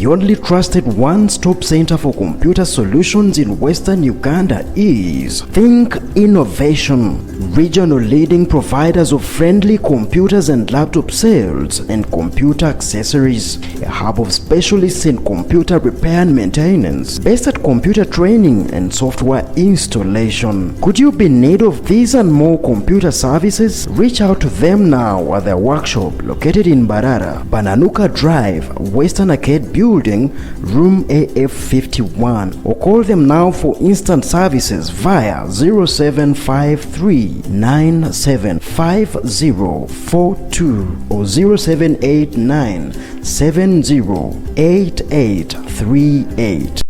only trusted one-stop center for computer solutions in Western Uganda is Think Innovation, regional leading providers of friendly computers and laptop sales and computer accessories, a hub of specialists in computer repair and maintenance, based at computer training and software installation. Could you be in need of these and more computer services? Reach out to them now at their workshop located in Barara, Bananuka Drive, Western Arcade Building, room AF51, or call them now for instant services via 0753975042 or 0789708838.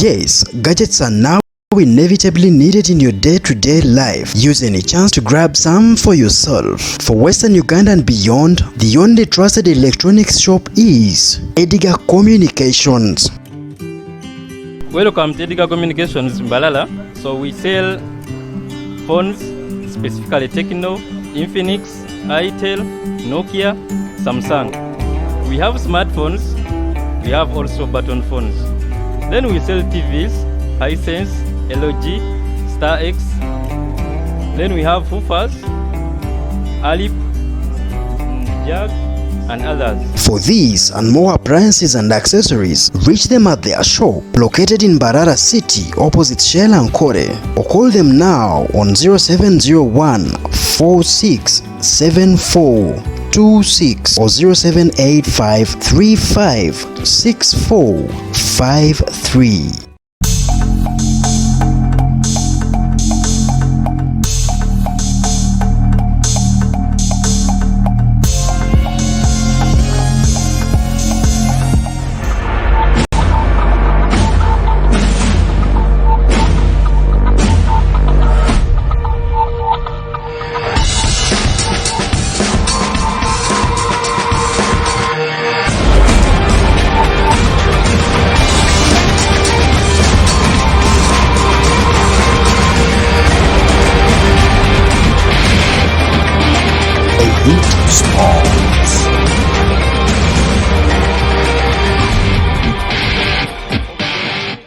Yes, gadgets are now inevitably needed in your day-to-day life. Use any chance to grab some for yourself. For Western Uganda and beyond, the only trusted electronics shop is Edgar Communications. Welcome to Edgar Communications in Balala. So we sell phones, specifically Techno, Infinix, Itel, Nokia, Samsung. We have smartphones, we have also button phones. Then we sell TVs, Hisense, LG, Star X. Then we have Fufas, Alip, Jag, and others. For these and more appliances and accessories, reach them at their shop located in Barara City opposite Shell and Kore, or call them now on 0701 467426 or 0785 356453.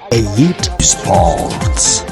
EYIT Sports.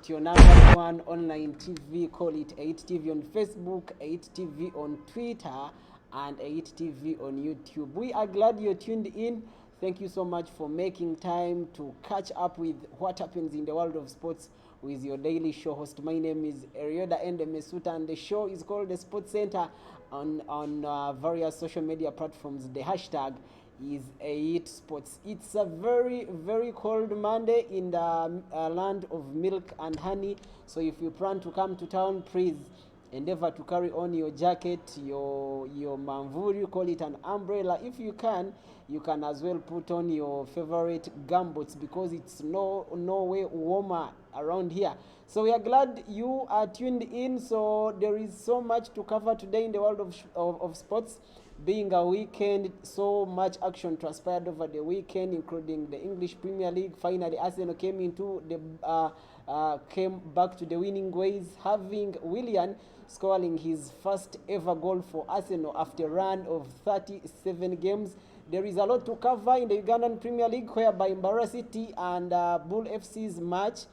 Your number one online TV, call it EYIT TV on Facebook, EYIT TV on Twitter, and EYIT TV on YouTube. We are glad you're tuned in. Thank you so much for making time to catch up with what happens in the world of sports with your daily show host. My name is Erioda Ende Mesuta, and the show is called The Sports Center on various social media platforms. The hashtag is EYIT Sports. It's a very, very cold Monday in the land of milk and honey. So if you plan to come to town, please endeavor to carry on your jacket, your manvuri, call it an umbrella. If you can as well put on your favorite gumboots, because it's no way warmer around here. So we are glad you are tuned in. So there is so much to cover today in the world of sports. Being a weekend, so much action transpired over the weekend, including the English Premier League. Finally, Arsenal came back to the winning ways, having Willian scoring his first ever goal for Arsenal after a run of 37 games. There is a lot to cover in the Ugandan Premier League, whereby Mbarara City and Bull FC's match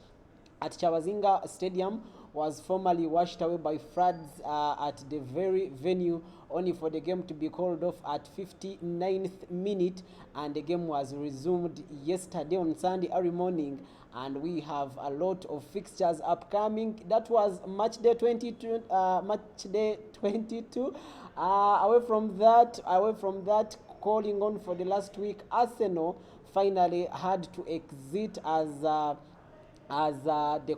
at Chawazinga Stadium was formally washed away by floods at the very venue, only for the game to be called off at 59th minute, and the game was resumed yesterday on Sunday early morning, and we have a lot of fixtures upcoming. That was match day 22. Away from that, calling on for the last week, Arsenal finally had to exit as the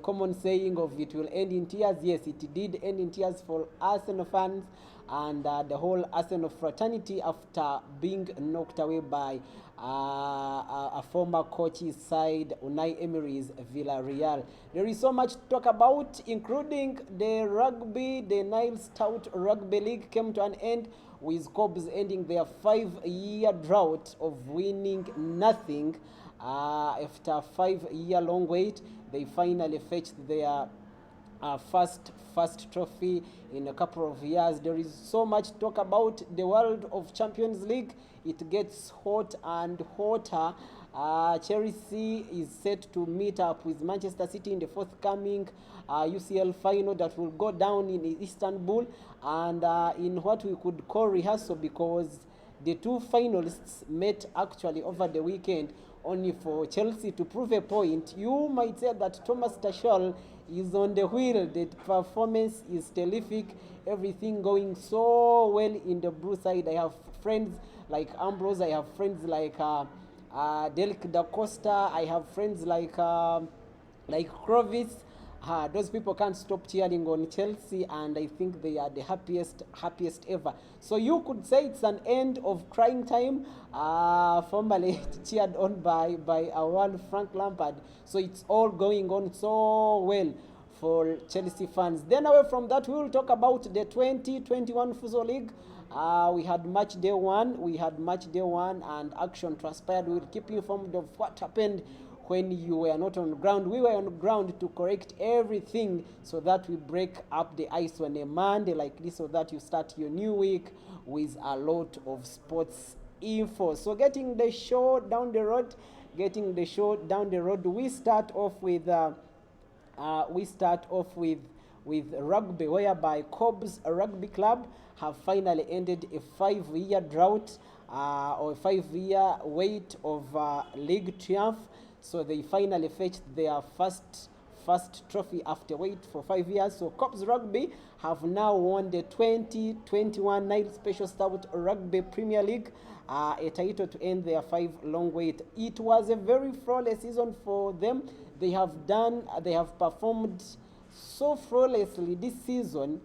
common saying of it will end in tears. Yes, it did end in tears for Arsenal fans and the whole Arsenal fraternity after being knocked away by a former coach's side, Unai Emery's Villarreal. There is so much to talk about, including the rugby. The Nile Stout Rugby League came to an end, with Cobs ending their 5-year drought of winning nothing. After a 5-year long wait, they finally fetched their first trophy in a couple of years. There is so much talk about the World of Champions League. It gets hot and hotter. Chelsea is set to meet up with Manchester City in the forthcoming UCL final that will go down in Istanbul, and in what we could call rehearsal, because the two finalists met actually over the weekend, only for Chelsea to prove a point. You might say that Thomas Tuchel is on the wheel. The performance is terrific. Everything going so well in the blue side. I have friends like Ambrose. I have friends like Delk da Costa. I have friends like Krovis. Those people can't stop cheering on Chelsea, and I think they are the happiest ever. So you could say it's an end of crying time, formerly cheered on by our one Frank Lampard. So it's all going on so well for Chelsea fans. Then away from that, we will talk about the 2021 Fuso League. We had match day one, and action transpired. We will keep you informed of what happened when you were not on ground. We were on ground to correct everything so that we break up the ice on a Monday like this, so that you start your new week with a lot of sports info. So getting the show down the road, we start off with rugby, whereby Cobb's Rugby Club have finally ended a 5-year drought or a 5-year wait of league triumph. So they finally fetched their first trophy after wait for 5 years. So Cobb's Rugby have now won the 2021 Nile Special Stout Rugby Premier League, a title to end their 5-long wait. It was a very flawless season for them. They have performed so flawlessly this season,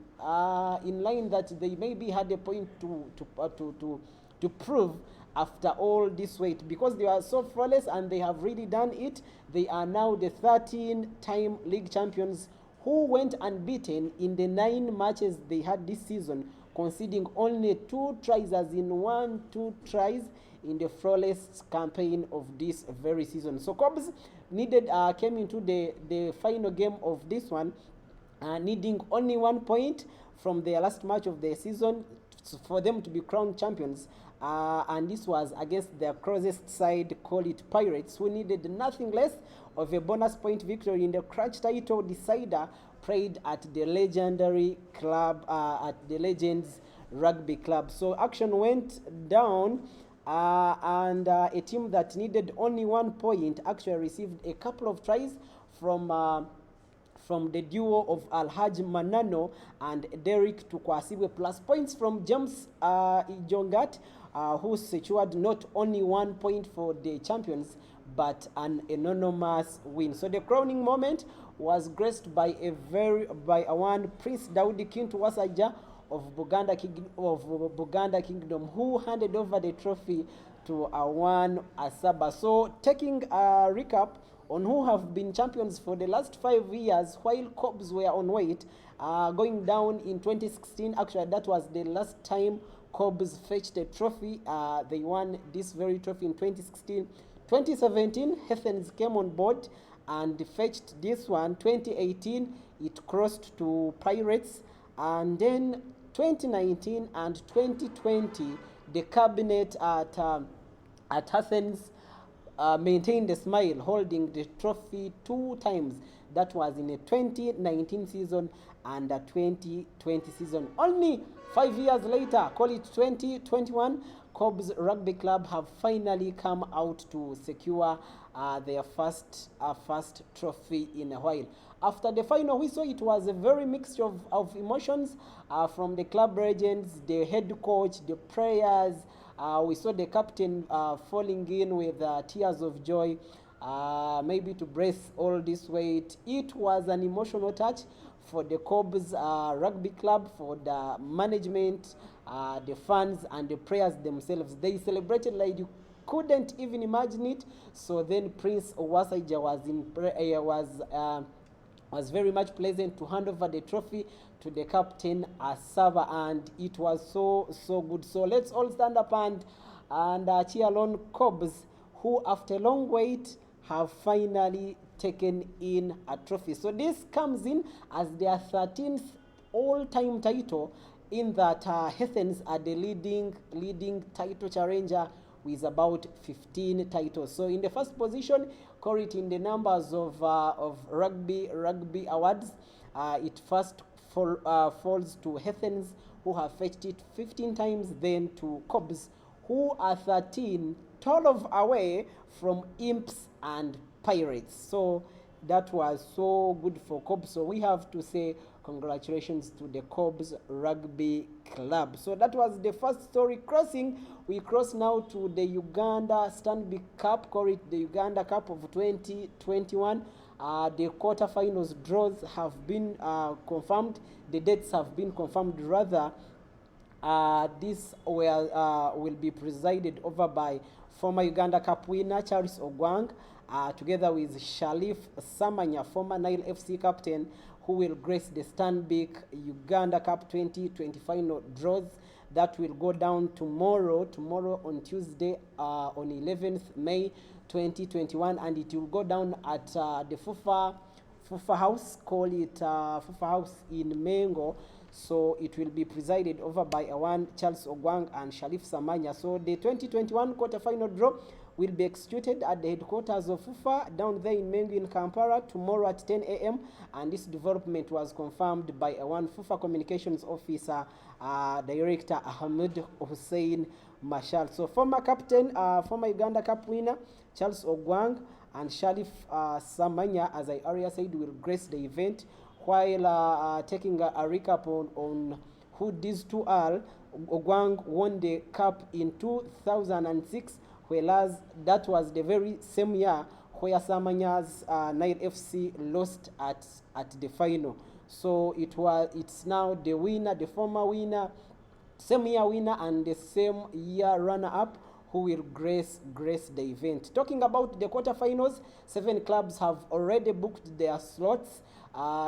in line that they maybe had a point to prove after all this wait, because they are so flawless and they have really done it. They are now the 13-time league champions, who went unbeaten in the 9 matches they had this season, conceding only 2 tries, as in 2 tries in the flawless campaign of this very season. So Cobbs came into the final game of this one, needing only 1 point from their last match of the season for them to be crowned champions. And this was against their closest side, call it Pirates, who needed nothing less of a bonus point victory in the crunch title decider played at the legendary club, at the Legends Rugby Club. So action went down, and a team that needed only 1 point actually received a couple of tries from the duo of Alhaj Manano and Derek Tukwasiwe, plus points from James Ijongat, who secured not only 1 point for the champions, but an anonymous win. So the crowning moment was graced by one Prince Daudi Kintu Wasaja of Buganda Kingdom, who handed over the trophy to Awan Asaba. So taking a recap on who have been champions for the last 5 years, while Cobbs were on wait, going down in 2016. Actually, that was the last time Cobbs fetched a trophy. They won this very trophy in 2016. 2017, Athens came on board and fetched this one. 2018, it crossed to Pirates. And then 2019 and 2020, the cabinet at Athens maintained a smile, holding the trophy 2 times. That was in a 2019 season and a 2020 season. Only 5 years later, call it 2021, Cobb's Rugby Club have finally come out to secure their first trophy in a while. After the final whistle, it was a very mixture of emotions from the club legends, the head coach, the players. We saw the captain falling in with tears of joy, maybe to brace all this weight. It was an emotional touch for the Cobb's Rugby Club, for the management, the fans, and the players themselves. They celebrated like you couldn't even imagine it. So then Prince Owasaija was very much pleasant to hand over the trophy to the captain Asaba, and it was so good. So let's all stand up and cheer on Cobbs, who after a long wait have finally taken in a trophy. So this comes in as their 13th all-time title, in that Athens are the leading title challenger with about 15 titles. So in the first position, call it in the numbers of rugby awards, it first falls to Athens, who have fetched it 15 times, then to Cobs, who are 13, 12 away from Imps and Pirates. So that was so good for Cobs. So we have to say congratulations to the Cobs Rugby Club. So that was the first story crossing. We cross now to the Uganda Stanbic Cup, call it the Uganda Cup of 2021. The quarterfinals draws have been confirmed. The dates have been confirmed rather. This will be presided over by former Uganda Cup winner Charles Ogwang, together with Shalif Samanya, former Nile FC captain, who will grace the Stanbic Uganda Cup 2020 final draws that will go down tomorrow on Tuesday, on 11th May 2021, and it will go down at the Fufa House, call it Fufa House in Mengo. So it will be presided over by Awan Charles Ogwang and Shalif Samanya. So the 2021 quarterfinal draw will be executed at the headquarters of Fufa down there in Mengo in Kampala tomorrow at 10 a.m. And this development was confirmed by Awan Fufa Communications Officer, Director Ahmed Hussein Mashal. So former captain, former Uganda Cup winner Charles Ogwang and Shalif Samanya, as I earlier said, will grace the event, while taking a recap on who these two are. Ogwang won the cup in 2006, whereas that was the very same year where Samanya's Nile FC lost at the final. So it's now the winner, the former winner, same year winner, and the same year runner-up who will grace the event. Talking about the quarterfinals, 7 clubs have already booked their slots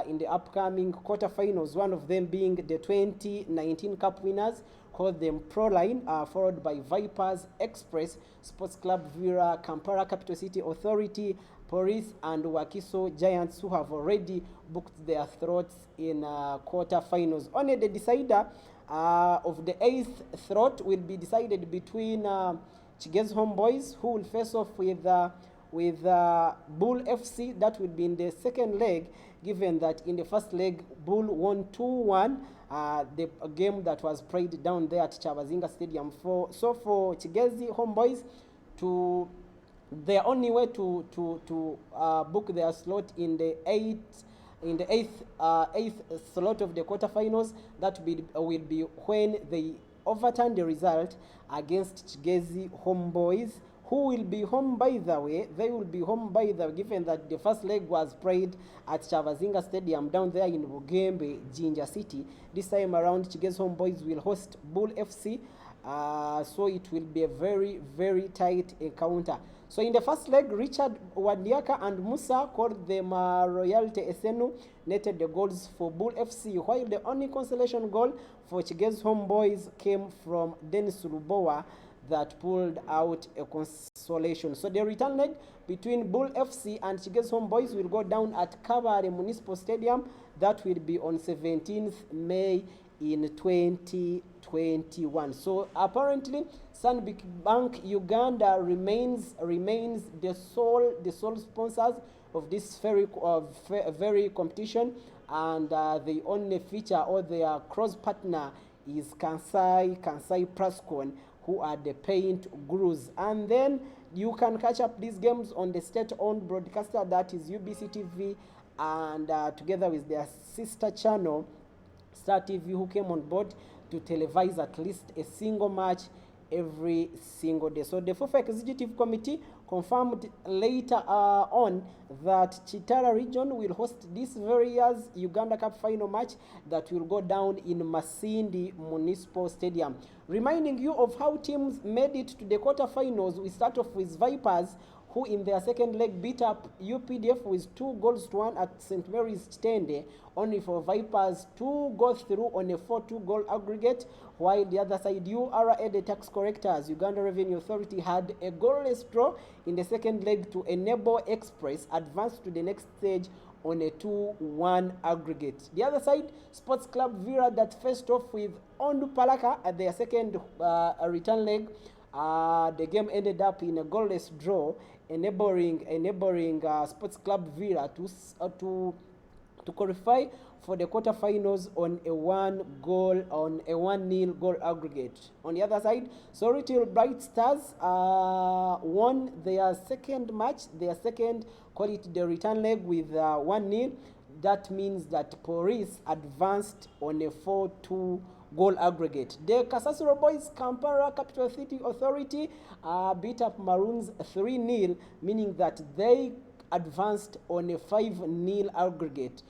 in the upcoming quarterfinals, one of them being the 2019 Cup winners, called them Proline, followed by Vipers, Express, Sports Club Vira, Kampala Capital City Authority, Police, and Wakiso Giants, who have already booked their slots in quarterfinals. Only the decider of the 8th slot will be decided between Chigez Homeboys, who will face off with Bull FC. That will be in the second leg, given that in the first leg Bull won 2-1, the game that was played down there at Chabazinga Stadium. For Chigezi Homeboys, their only way to book their slot in the eighth slot of the quarterfinals, that will be when they overturn the result against Chigezi Homeboys, who will be home by the way. They will be home by the way, given that the first leg was played at Chavazinga Stadium down there in Bugembe, Jinja City. This time around, Chigezi Homeboys will host Bull FC. So it will be a very, very tight encounter. So in the first leg, Richard Wadiaka and Musa, called them Royalty Esenu, netted the goals for Bull FC, while the only consolation goal for Chigezi Homeboys came from Dennis Lubowa, that pulled out a consolation. So the return leg between Bull FC and Chigezi Homeboys will go down at Kabare Municipal Stadium. That will be on 17th May in 2021. So apparently, Stanbic Bank Uganda remains the sole sponsors of this very competition, and the only feature or their cross partner is Kansai Prascon, who are the paint gurus. And then you can catch up these games on the state-owned broadcaster, that is UBC TV, and together with their sister channel Star TV, who came on board to televise at least a single match every single day. So the Fufa Executive Committee confirmed later on that Chitara region will host this very year's Uganda Cup final match that will go down in Masindi Municipal Stadium. Reminding you of how teams made it to the quarterfinals, we start off with Vipers, who in their second leg beat up UPDF with 2-1 at St. Mary's Tende, only for Vipers to go through on a 4-2 goal aggregate, while the other side, URA, the tax correctors, Uganda Revenue Authority, had a goalless draw in the second leg to enable Express advance to the next stage on a 2-1 aggregate. The other side, Sports Club Vira, that faced off with Ondu Palaka at their second return leg. The game ended up in a goalless draw, enabling Sports Club Vira to qualify for the quarterfinals on a 1-0 goal aggregate. On the other side, Sorrel Bright Stars won their second match, call it the return leg, with 1-0. That means that Police advanced on a 4-2 goal aggregate. The Kasasuro Boys Kampala Capital City Authority beat up Maroons 3-0, meaning that they advanced on a 5-0 aggregate,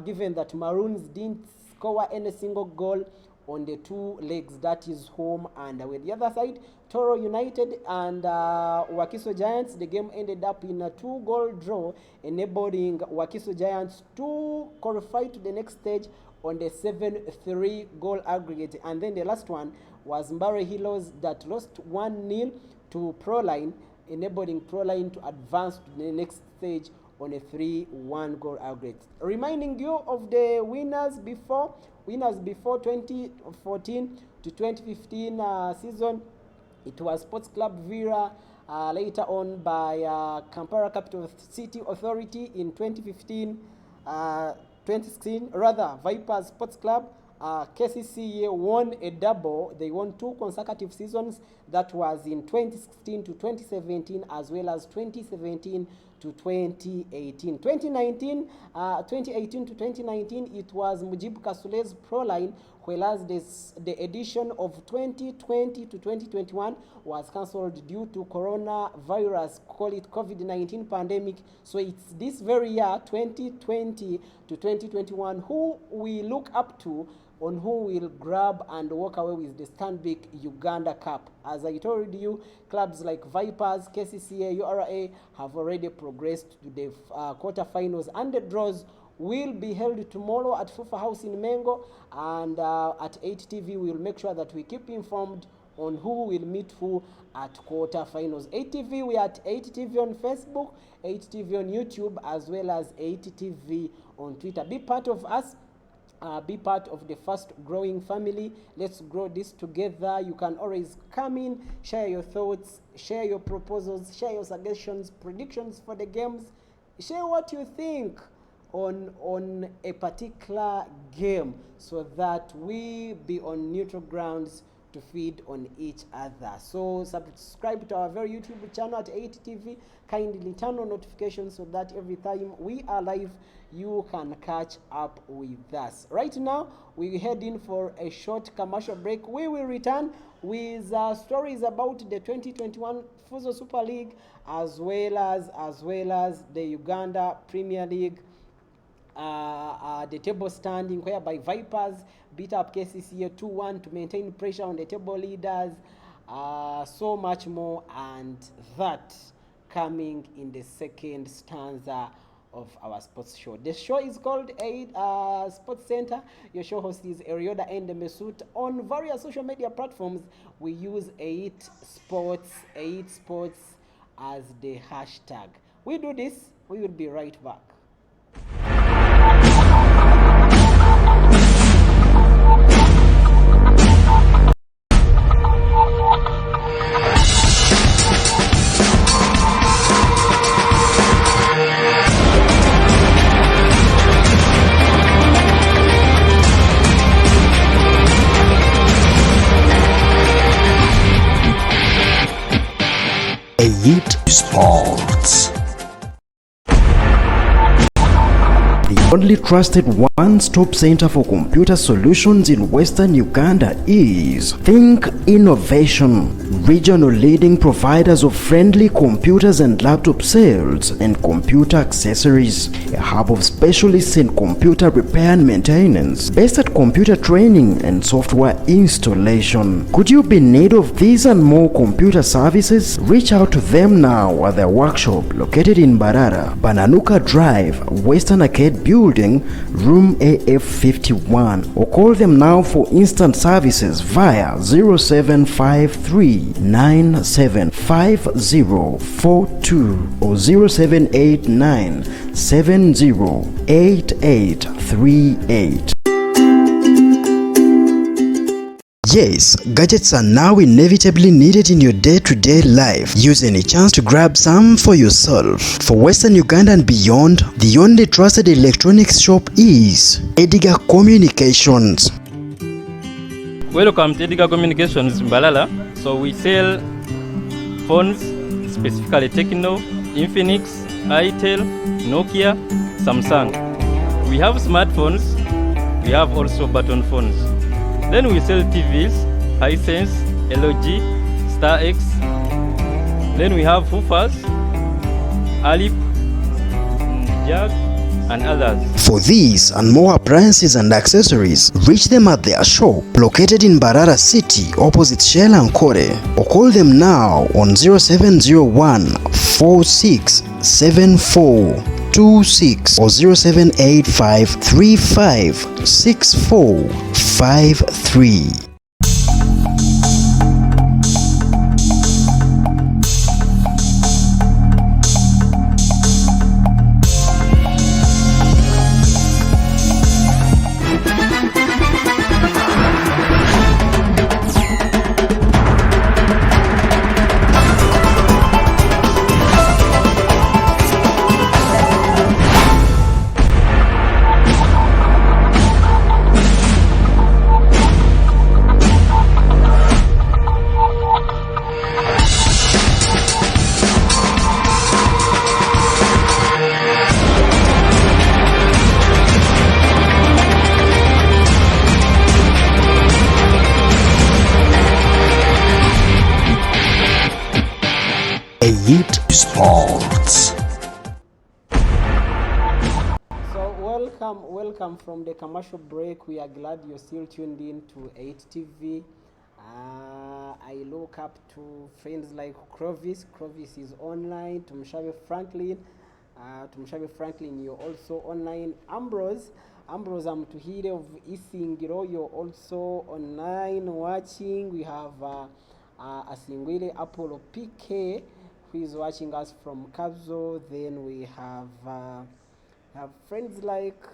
given that Maroons didn't score any single goal on the two legs, that is home and away. The other side, Toro United and Wakiso Giants, the game ended up in a 2-goal draw, enabling Wakiso Giants to qualify to the next stage on the 7-3 goal aggregate. And then the last one was Mbare Heroes that lost 1-0 to Proline, enabling Proline to advance to the next stage on a 3-1 goal aggregate. Reminding you of the winners before 2014 to 2015 season. It was Sports Club Vira, later on by Kampala Capital City Authority in 2016, Vipers Sports Club. KCCA won a double. They won 2 consecutive seasons. That was in 2016 to 2017, as well as 2017 to 2018. 2018 to 2019, it was Mujib Kasule's Proline, whereas the edition of 2020 to 2021 was cancelled due to coronavirus, call it COVID-19 pandemic. So it's this very year, 2020 to 2021, who we look up to on who will grab and walk away with the Stanbic Uganda Cup. As I told you, clubs like Vipers, KCCA, URA have already progressed to the quarterfinals, and the draws will be held tomorrow at Fufa House in Mengo, and at 8TV we will make sure that we keep informed on who will meet who at quarterfinals. 8TV, we are at 8TV on Facebook, 8TV on YouTube, as well as 8TV on Twitter. Be part of us. Be part of the fast growing family. Let's grow this together. You can always come in, share your thoughts, share your proposals, share your suggestions, predictions for the games, share what you think on a particular game, so that we be on neutral grounds to feed on each other. So subscribe to our very YouTube channel at 8TV. Kindly turn on notifications so that every time we are live, you can catch up with us. Right now, we head in for a short commercial break. We will return with stories about the 2021 Fuso Super League, as well as the Uganda Premier League. The table standing, whereby Vipers beat up KCCA 2-1 to maintain pressure on the table leaders. So much more, and that coming in the second stanza of our sports show. The show is called Sports Center. Your show host is Erioda and Mesut. On various social media platforms, we use EYIT Sports as the hashtag. We do this, we will be right back. EYIT Sports. The only trusted one-stop center for computer solutions in Western Uganda is Think Innovation, regional leading providers of friendly computers and laptop sales and computer accessories, a hub of specialists in computer repair and maintenance, based at computer training and software installation. Could you be in need of these and more computer services? Reach out to them now at their workshop located in Barara, Bananuka Drive, Western Arcade Building, room AF51, or call them now for instant services via 0753975042 or 0789708838. Yes, gadgets are now inevitably needed in your day-to-day life. Use any chance to grab some for yourself. For Western Uganda and beyond, the only trusted electronics shop is Edgar Communications. Welcome to Edgar Communications Mbalala. So we sell phones, specifically Techno, Infinix, EYIT, Nokia, Samsung. We have smartphones, we have also button phones. Then we sell TVs, Hisense, LG, Star X. Then we have Fufas, Alip, Jag, and others. For these and more appliances and accessories, reach them at their shop located in Barara City opposite Shell and Kore, or call them now on 0701 467426 or 0785 356453. EYIT Sports. So welcome from the commercial break. We are glad you're still tuned in to EYIT TV. I look up to friends like Clovis. Clovis is online. Tumshabe Franklin, you're also online. Ambrose, Amtuhire of Isingiro, you're also online watching. We have Asingwile Apollo PK, who is watching us from Kabzo. Then we have friends like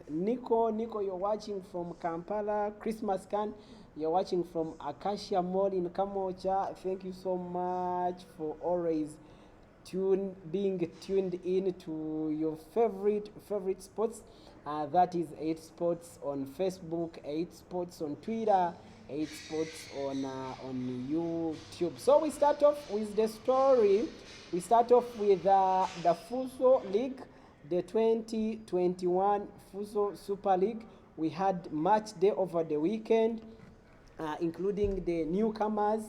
Nico, you're watching from Kampala. Christmas Can, you're watching from Acacia Mall in Kamocha. Thank you so much for always being tuned in to your favorite sports. That is EYIT Sports on Facebook, EYIT Sports on Twitter, EYIT Sports on YouTube. So we start off with the story. We start off with the Fuso League, the 2021 Fuso Super League. We had match day over the weekend, including the newcomers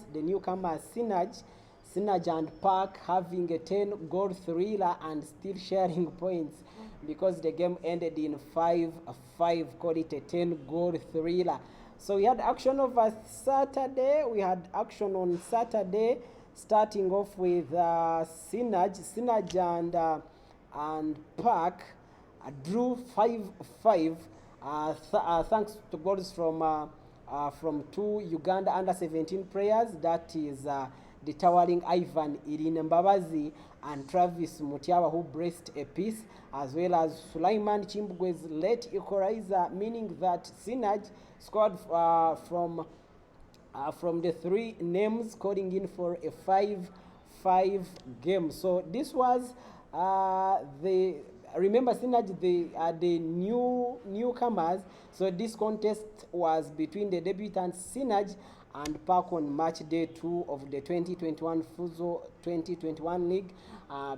Sinaj and Park having a 10-goal thriller and still sharing points because the game ended in 5-5, call it a 10-goal thriller. So we had action over Saturday. We had action on Saturday, starting off with Sinaj and Park drew 5-5 thanks to goals from two Uganda under-17 players, that is the towering Ivan Irinambabazi and Travis Mutiawa, who braced a piece, as well as Sulaiman Chimbugwe's late equalizer, meaning that Sinaj scored from the three names, scoring in for a 5-5 game. So this was remember Sinaj, the newcomers. So this contest was between the debutants Sinaj and Park on match day 2 of the 2021 Fuzo 2021 league,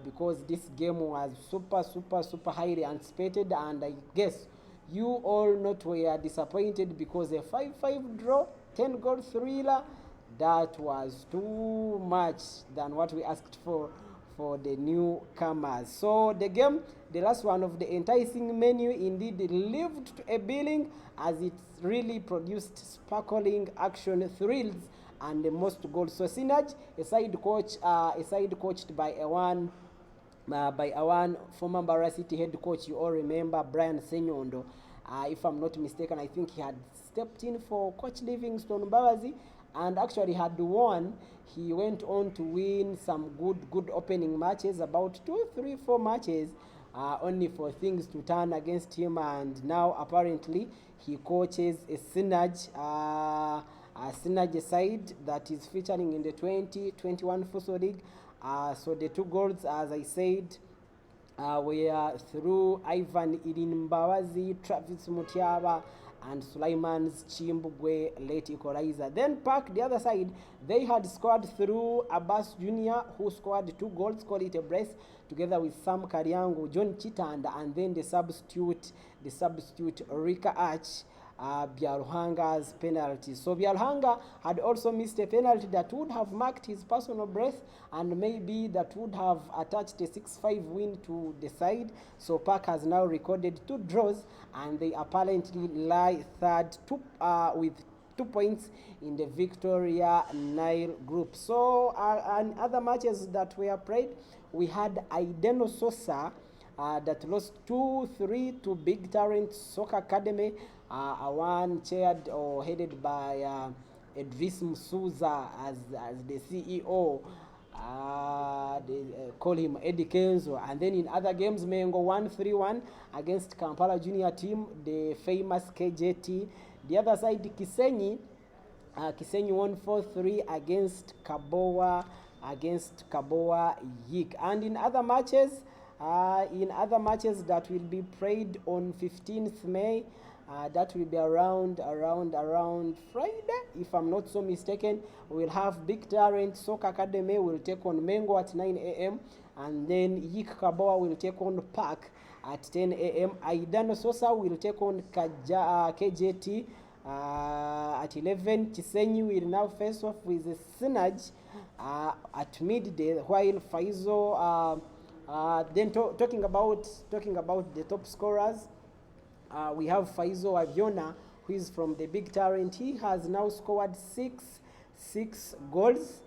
because this game was super highly anticipated, and I guess you all not were disappointed because a 5-5 draw, 10 goal thriller, that was too much than what we asked for the newcomers. So the game, the last one of the enticing menu, indeed lived to a billing, as it really produced sparkling action, thrills, and the most goals. So Synergy, a side coached by one former Mbarara City head coach, you all remember, Brian Senyondo. If I'm not mistaken, I think he had stepped in for Coach Livingstone Mbabazi, and actually had won. He went on to win some good opening matches, about 2, 3, 4 matches, only for things to turn against him, and now apparently he coaches a Synergy side that is featuring in the 2021 Fuso League. So the 2 goals, as I said, were through Ivan Irinmbawazi, Travis Mutiaba, and Sulaiman's Chimbugwe late equalizer. Then Park, the other side, they had scored through Abbas Jr., who scored 2 goals, call it a brace, together with Sam Kariangu, John Chitanda, and then the substitute Rika Arch, Biaruhanga's penalty. So Biaruhanga had also missed a penalty that would have marked his personal breath, and maybe that would have attached a 6-5 win to the side. So Park has now recorded 2 draws, and they apparently lie third with 2 points in the Victoria Nile group. So and other matches that were played, we had Aideno Sosa that lost 2-3 to Big Talent Soccer Academy, one chaired or headed by Idris Msuza as the CEO. They call him Eddie Kenzo. And then in other games, Mengo 1-3-1 against Kampala Junior team, the famous KJT. The other side, Kisenyi won 4-3 against Kaboa Yik. And in other matches that will be played on 15th May, that will be around Friday, if I'm not so mistaken. We'll have Big Talent Soccer Academy will take on Mengo at 9 a.m. and then Yik Kaboa will take on Park at 10 a.m. Aidano Sosa will take on KJT at 11. Chisenyi will now face off with the Synergy at midday, while Faizo then talking about the top scorers, we have Faizo Aviona, who is from the Big Talent. He has now scored six goals.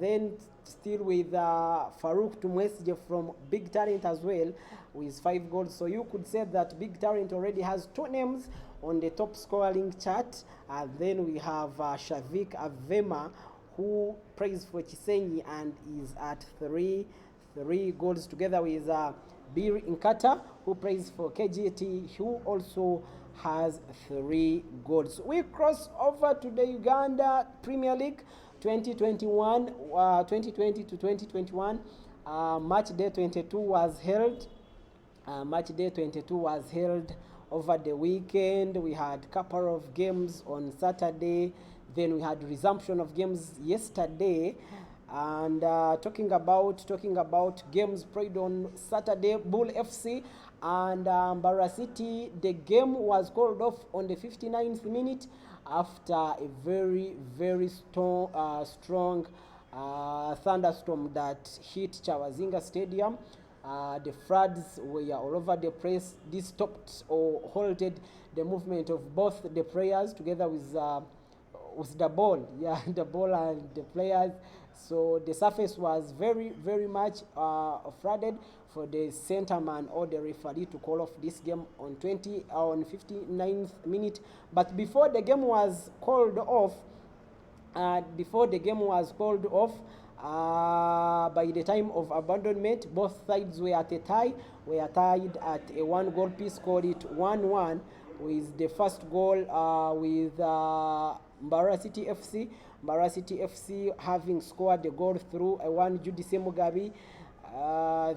Then still with Farouk Tumwesje from Big Talent as well, with 5 goals. So you could say that Big Talent already has 2 names on the top scoring chart. Then we have Shavik Avema, who plays for Chisenyi and is at 3 goals, together with Bir Inkata, who plays for KGT, who also has 3 goals. We cross over to the Uganda Premier League 2021, 2020 to 2021. Match day 22 was held. Over the weekend. We had a couple of games on Saturday. Then we had resumption of games yesterday. And talking about games played on Saturday, Bull FC and Mbarara City, the game was called off on the 59th minute after a very strong thunderstorm that hit Chawazinga Stadium. The floods were all over the place. This stopped or halted the movement of both the players together with the ball, the ball and the players. So the surface was very much flooded for the centerman or the referee to call off this game on 59th minute. But before the game was called off, by the time of abandonment, both sides were at a tie. We are tied at a 1-goal piece, called it 1-1, with the first goal with Mbarara City FC. Mbarara City FC having scored the goal through a 1 Judice Mugabi.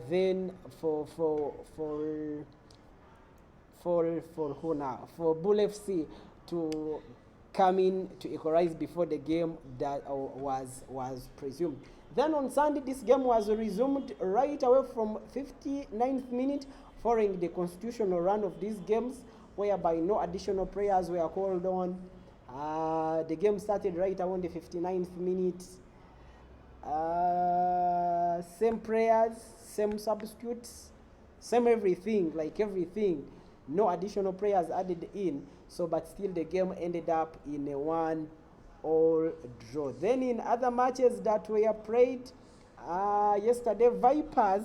Then for who now? For Bull FC to coming to equalize before the game that was presumed. Then on Sunday, this game was resumed right away from 59th minute following the constitutional run of these games, whereby no additional players were called on. The game started right around the 59th minute. Same players, same substitutes, same everything, like everything. No additional players added in. So, but still the game ended up in a 1-all draw. Then in other matches that were played yesterday, Vipers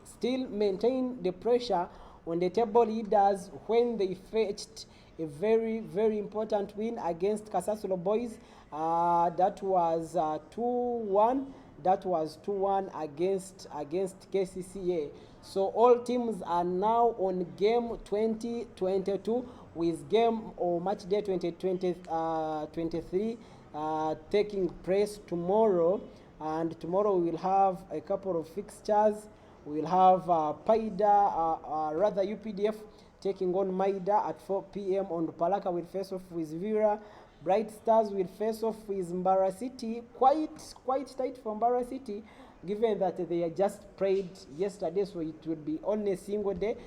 still maintain the pressure on the table leaders when they fetched a very, very important win against Kasasulo Boys. That was 2-1. That was 2-1 against KCCA. So all teams are now on game 2022 with game or match day 2023 taking place tomorrow. And tomorrow we will have a couple of fixtures. We will have UPDF taking on Maida at 4 p.m. on Palaka will face off with Vira. Bright Stars will face off with Mbara City. Quite tight for Mbara City, given that they just played yesterday, so it will be only a single day.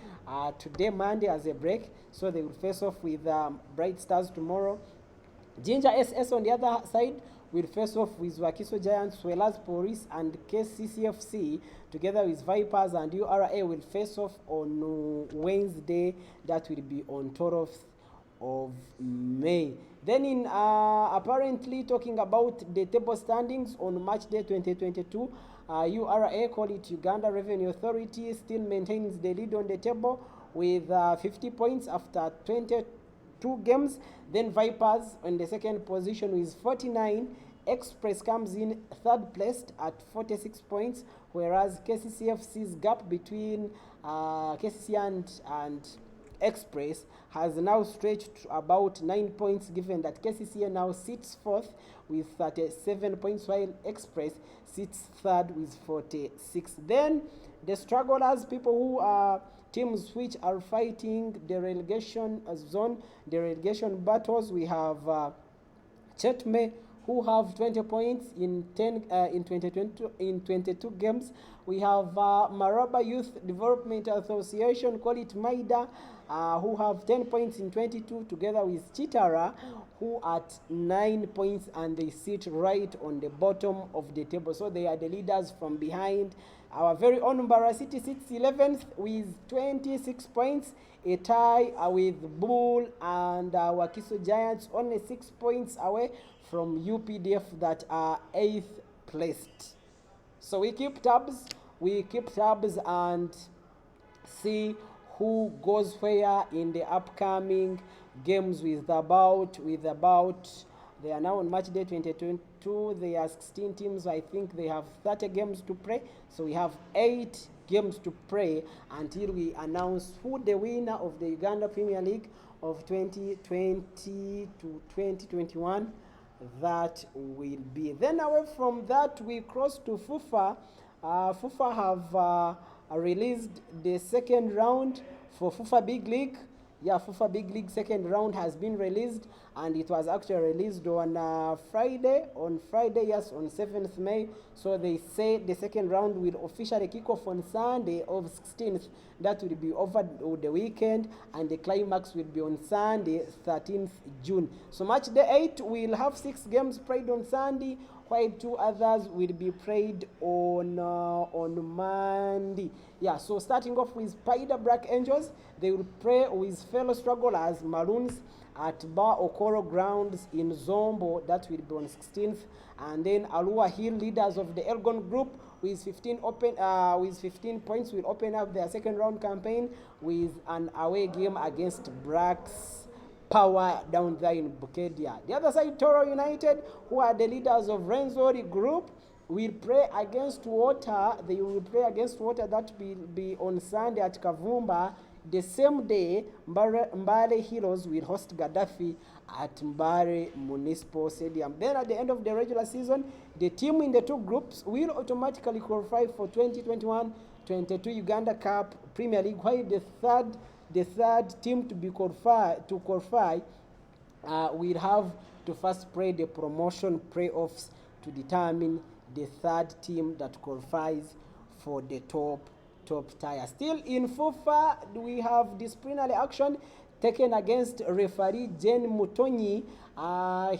Today, Monday, as a break, so they will face off with Bright Stars tomorrow. Ginger SS on the other side will face off with Wakiso Giants, Swellers Police, and KCCFC, together with Vipers and URA will face off on Wednesday. That will be on 12th of May. Then in apparently talking about the table standings on match day 2022, URA, call it Uganda Revenue Authority, still maintains the lead on the table with 50 points after 22 games. Then Vipers on the second position with 49. Express comes in third place at 46 points, whereas KCCFC's gap between KCC and Express has now stretched to about 9 points, given that KCCA now sits fourth with 37 points, while Express sits third with 46. Then the strugglers, people who are teams which are fighting the relegation zone, the relegation battles, we have Chetme, who have 20 points in 22 games. We have Maraba Youth Development Association, call it Maida, who have 10 points in 22, together with Chitara, who at 9 points, and they sit right on the bottom of the table. So they are the leaders from behind. Our very own Mbara City sits 11th with 26 points, a tie with Bull and Wakiso Giants, only 6 points away from UPDF that are 8th placed. So we keep tabs and see who goes where in the upcoming games with about they are now on match day 2022. There are 16 teams. I think they have 30 games to play. So we have 8 games to play until we announce who the winner of the Uganda Premier League of 2020 to 2021 that will be. Then away from that, we cross to Fufa. Fufa have released the second round for Fufa Big League. Fufa Big League second round has been released, and it was actually released on Friday, on 7th May. So they say the second round will officially kick off on Sunday of 16th. That will be over the weekend, and the climax will be on Sunday, 13th June. So match day 8 will have 6 games played on Sunday, while 2 others will be played on Monday. So starting off with Spider Black Angels, they will play with fellow strugglers Maroons at Bar Okoro Grounds in Zombo. That will be on 16th. And then Alua Hill, leaders of the Elgon group, with 15 points, will open up their second round campaign with an away game against Blacks Power down there in Bukedia. The other side, Toro United, who are the leaders of Renzori group, will play against Water. They will play against Water. That will be on Sunday at Kavumba. The same day, Mbale Heroes will host Gaddafi at Mbare Municipal Stadium. Then at the end of the regular season, the team in the 2 groups will automatically qualify for 2021-22 Uganda Cup Premier League, while the third team to qualify we'll have to first play the promotion playoffs to determine the third team that qualifies for the top tier. Still in Fufa, we have disciplinary action taken against referee Jane Mutonyi.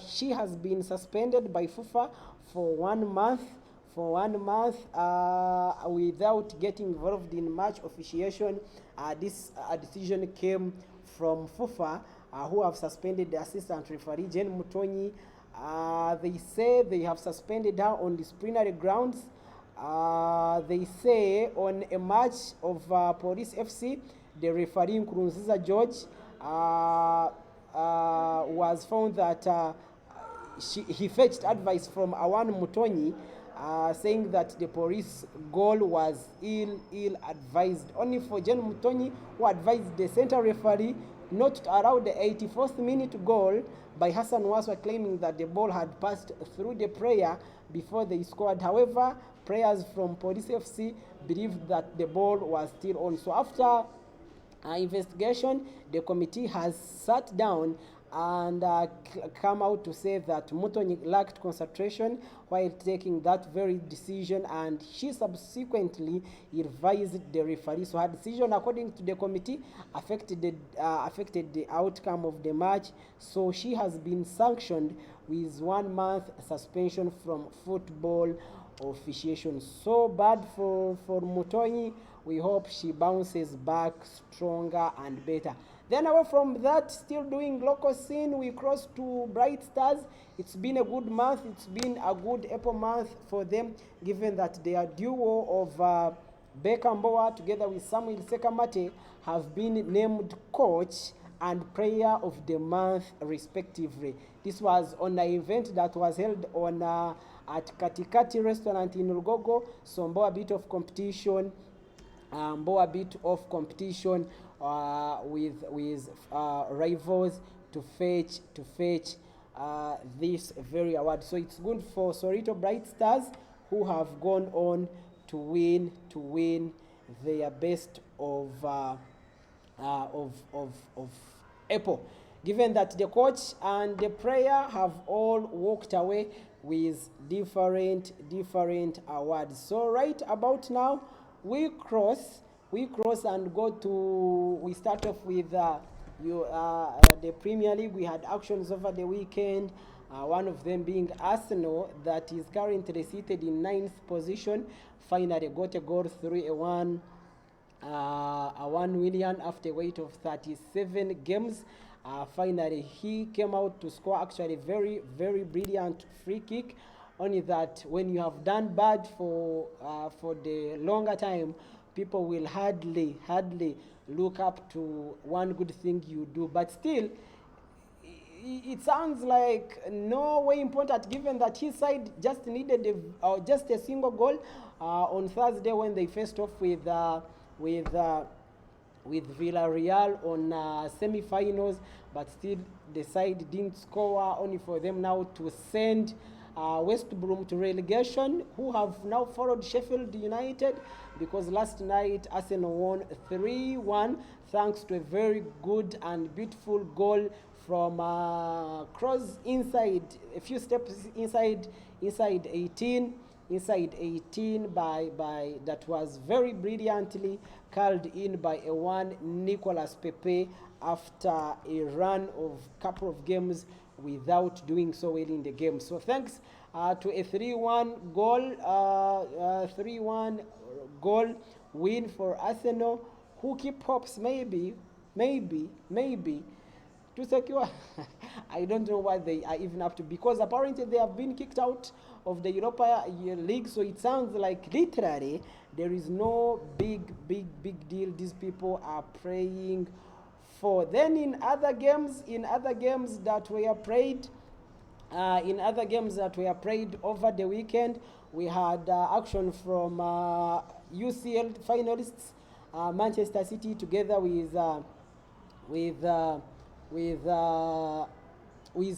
She has been suspended by Fufa for 1 month. Without getting involved in match officiation. This decision came from Fufa, who have suspended the assistant referee Jane Mutonyi. They say they have suspended her on disciplinary grounds. They say on a match of Police FC, the referee Nkurunziza George was found that he fetched advice from Awan Mutonyi, saying that the police goal was ill-advised. Only for Jane Mutonyi, who advised the center referee not to allow the 84th minute goal by Hassan Waswa, claiming that the ball had passed through the player before they scored. However, players from Police FC believed that the ball was still on. So after investigation, the committee has sat down and come out to say that Mutonyi lacked concentration while taking that very decision, and she subsequently advised the referee. So her decision, according to the committee, affected the outcome of the match. So she has been sanctioned with 1 month suspension from football officiation. So bad for Mutonyi. We hope she bounces back stronger and better. Then away from that, still doing local scene, we cross to Bright Stars. It's been a good month. It's been a good April month for them, given that their duo of Beckham Boa together with Samuel Sekamate have been named coach and player of the month respectively. This was on an event that was held on at Katikati restaurant in Ulgogo. So a bit of competition. With rivals to fetch this very award. So it's good for Sorito Bright Stars, who have gone on to win their best of April. Given that the coach and the player have all walked away with different awards. So right about now, we cross and go to, we start off with the Premier League. We had actions over the weekend, one of them being Arsenal, that is currently seated in 9th position. Finally got a goal 3-1 Willian after a wait of 37 games. Finally he came out to score actually very brilliant free kick. Only that when you have done bad for the longer time, people will hardly look up to one good thing you do. But still, it sounds like no way important, given that his side just needed just a single goal on Thursday when they faced off with Villarreal on semi-finals. But still, the side didn't score, only for them now to send West Brom to relegation, who have now followed Sheffield United, because last night Arsenal won 3-1 thanks to a very good and beautiful goal from cross inside, a few steps inside 18 by that was very brilliantly curled in by a one Nicolas Pepe after a run of couple of games without doing so well in the game. So thanks to a 3-1 win for Arsenal, who keep hopes maybe to secure I don't know what they are even up to, because apparently they have been kicked out of the Europa League. So it sounds like literally there is no big deal these people are praying for. Then in other games that were played over the weekend, we had action from UCL finalists, Manchester City together with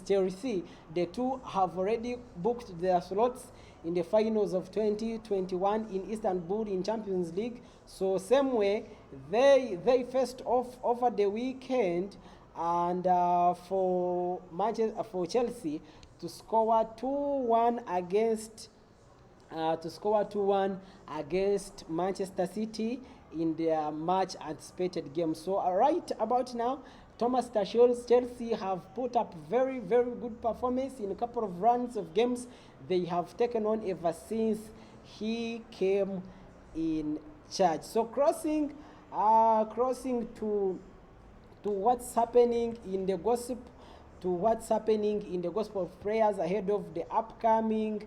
Chelsea. The two have already booked their slots in the finals of 2021 in Istanbul in Champions League. So same way, they faced off over the weekend and for Chelsea to score 2-1 against Manchester City in their much anticipated game. So right about now, Thomas Tuchel's Chelsea have put up very, very good performance in a couple of runs of games they have taken on ever since he came in charge. So crossing to what's happening in the gossip, of players ahead of the upcoming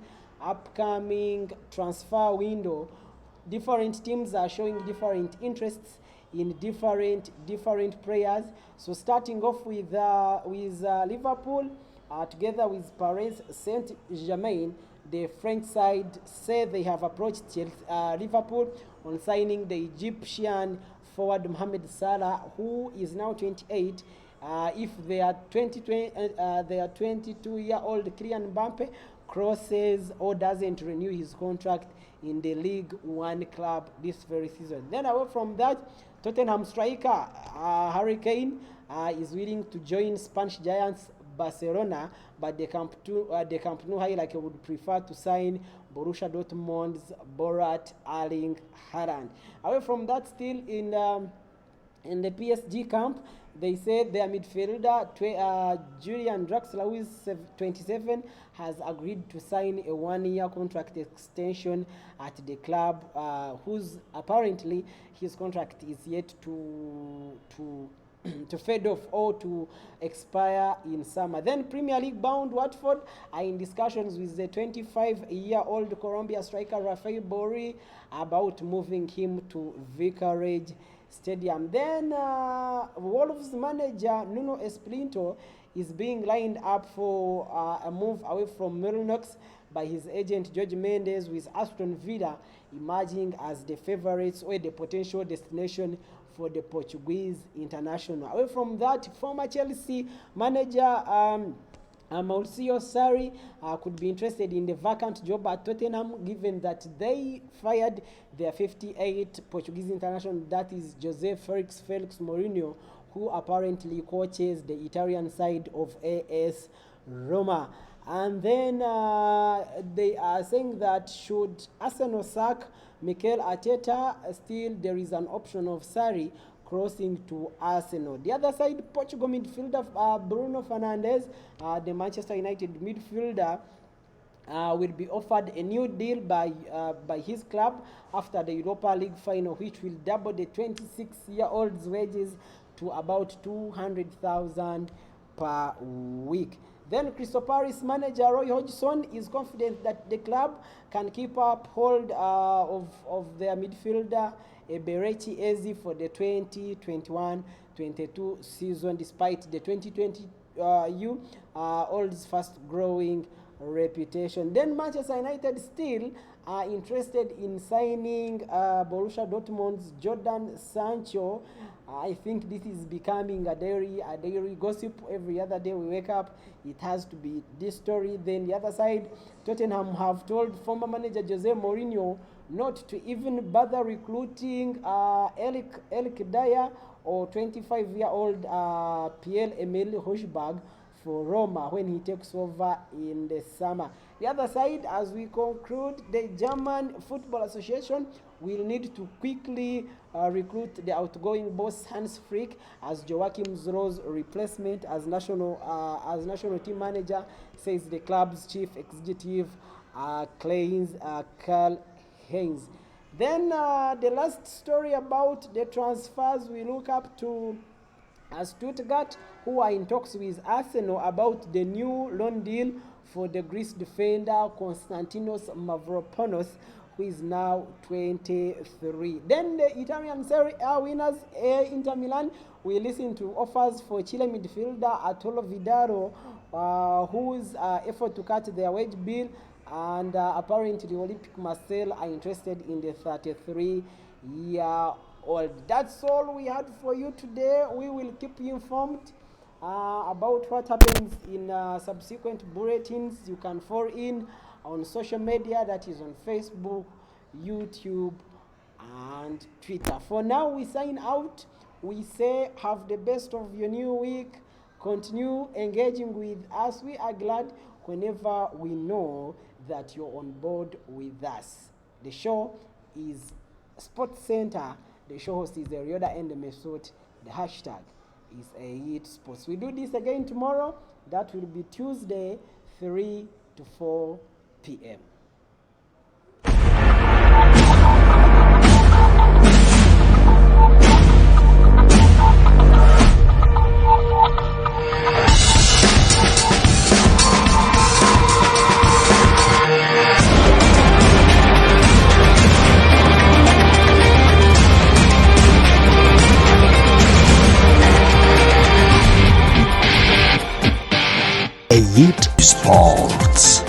transfer window. Different teams are showing different interests in different players. So starting off with Liverpool, together with Paris Saint-Germain, the French side say they have approached Liverpool on signing the Egyptian forward Mohamed Salah, who is now 28. If they are 22-year-old Kylian Mbappe crosses or doesn't renew his contract in the League One club this very season. Then away from that, Tottenham striker Harry Kane is willing to join Spanish giants Barcelona, but the Camp Nou High like would prefer to sign Borussia Dortmund's Borat Erling Haaland. Away from that, still in the PSG camp, they said their midfielder Julian Draxler, who is 27, has agreed to sign a 1-year contract extension at the club, whose apparently his contract is yet to fade off or to expire in summer. Then Premier League bound Watford are in discussions with the 25-year-old Colombia striker Rafael Borri about moving him to Vicarage Stadium. Then Wolves manager Nuno Espirito is being lined up for a move away from Millnox by his agent Jorge Mendes, with Aston Villa emerging as the favourites or the potential destination for the Portuguese international. Away from that, former Chelsea manager Mauricio Sarri could be interested in the vacant job at Tottenham, given that they fired their 58 Portuguese international, that is Jose Felix Mourinho, who apparently coaches the Italian side of AS Roma. And then they are saying that should Arsenal sack Mikel Arteta, still there is an option of Sarri crossing to Arsenal. The other side, Portugal midfielder Bruno Fernandes, the Manchester United midfielder, will be offered a new deal by his club after the Europa League final, which will double the 26-year-old's wages to about 200,000 per week. Then Crystal Palace manager Roy Hodgson is confident that the club can keep up hold of their midfielder Eberechi Eze for the 2021-22 season, despite the 2020 old's fast-growing reputation. Then Manchester United still are interested in signing Borussia Dortmund's Jadon Sancho. I think this is becoming a daily gossip. Every other day we wake up, it has to be this story. Then the other side, Tottenham have told former manager Jose Mourinho not to even bother recruiting Eric Dyer or 25-year-old Pierre-Emile Hojbjerg for Roma when he takes over in the summer. The other side, as we conclude, the German Football Association will need to quickly recruit the outgoing boss Hans Flick as Joachim Löw's replacement as national team manager, says the club's chief executive Karl Heinz. Then the last story about the transfers we look up to Stuttgart, who are in talks with Arsenal about the new loan deal for the Greece defender Konstantinos Mavropanos, who is now 23. Then the Italian Serie A winners, Inter Milan, will listen to offers for Chile midfielder Arturo Vidal, whose effort to cut their wage bill, and apparently Olympique Marseille are interested in the 33-year-old. That's all we had for you today. We will keep you informed about what happens in subsequent bulletins. You can follow in on social media, that is on Facebook, YouTube, and Twitter. For now, we sign out. we say have the best of your new week. Continue engaging with us. We are glad whenever we know that you're on board with us. The show is Sports Center. The show host is Erioda and Mesut. The hashtag is EYIT Sports. We do this again tomorrow. That will be Tuesday, 3 to 4 p.m. EYIT Sports.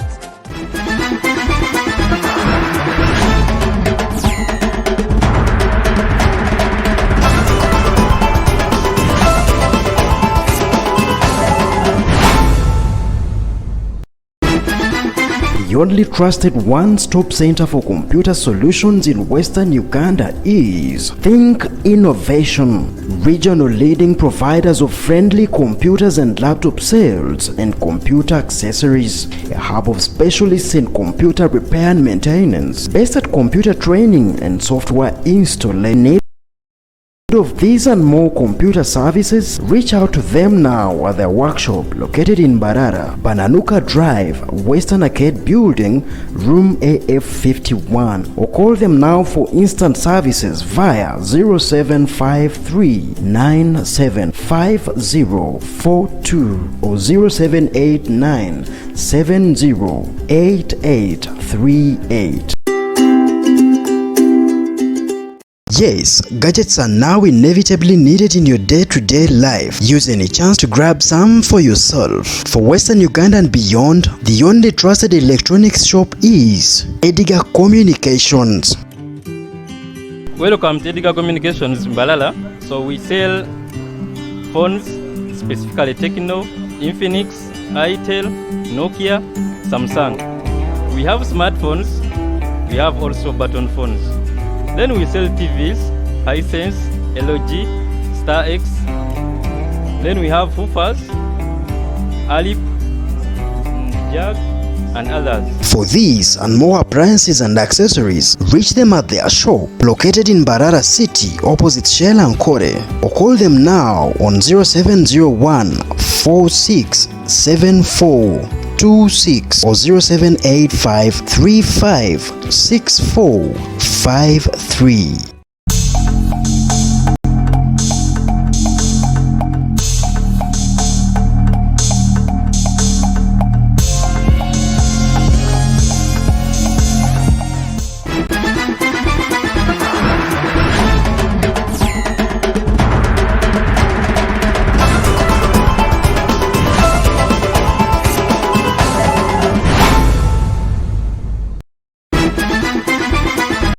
The only trusted one-stop center for computer solutions in Western Uganda is Think Innovation, regional leading providers of friendly computers and laptop sales and computer accessories, a hub of specialists in computer repair and maintenance, based at computer training and software installation. Of these and more computer services, reach out to them now at their workshop located in Barara, Bananuka Drive, Western Arcade Building, room AF51, or call them now for instant services via 0753 975042 or 0789 708838. Yes, gadgets are now inevitably needed in your day-to-day life. Use any chance to grab some for yourself. For Western Uganda and beyond, the only trusted electronics shop is Edgar Communications. Welcome to Edgar Communications Mbalala. So we sell phones, specifically Techno, Infinix, EYIT, Nokia, Samsung. We have smartphones, we have also button phones. Then we sell TVs, Hisense, LG, Star X. Then we have Fufas, Alip, Jag, and others. For these and more appliances and accessories, reach them at their shop located in Barara City opposite Shell and Kore, or call them now on 0701 467426 or 0785 356453.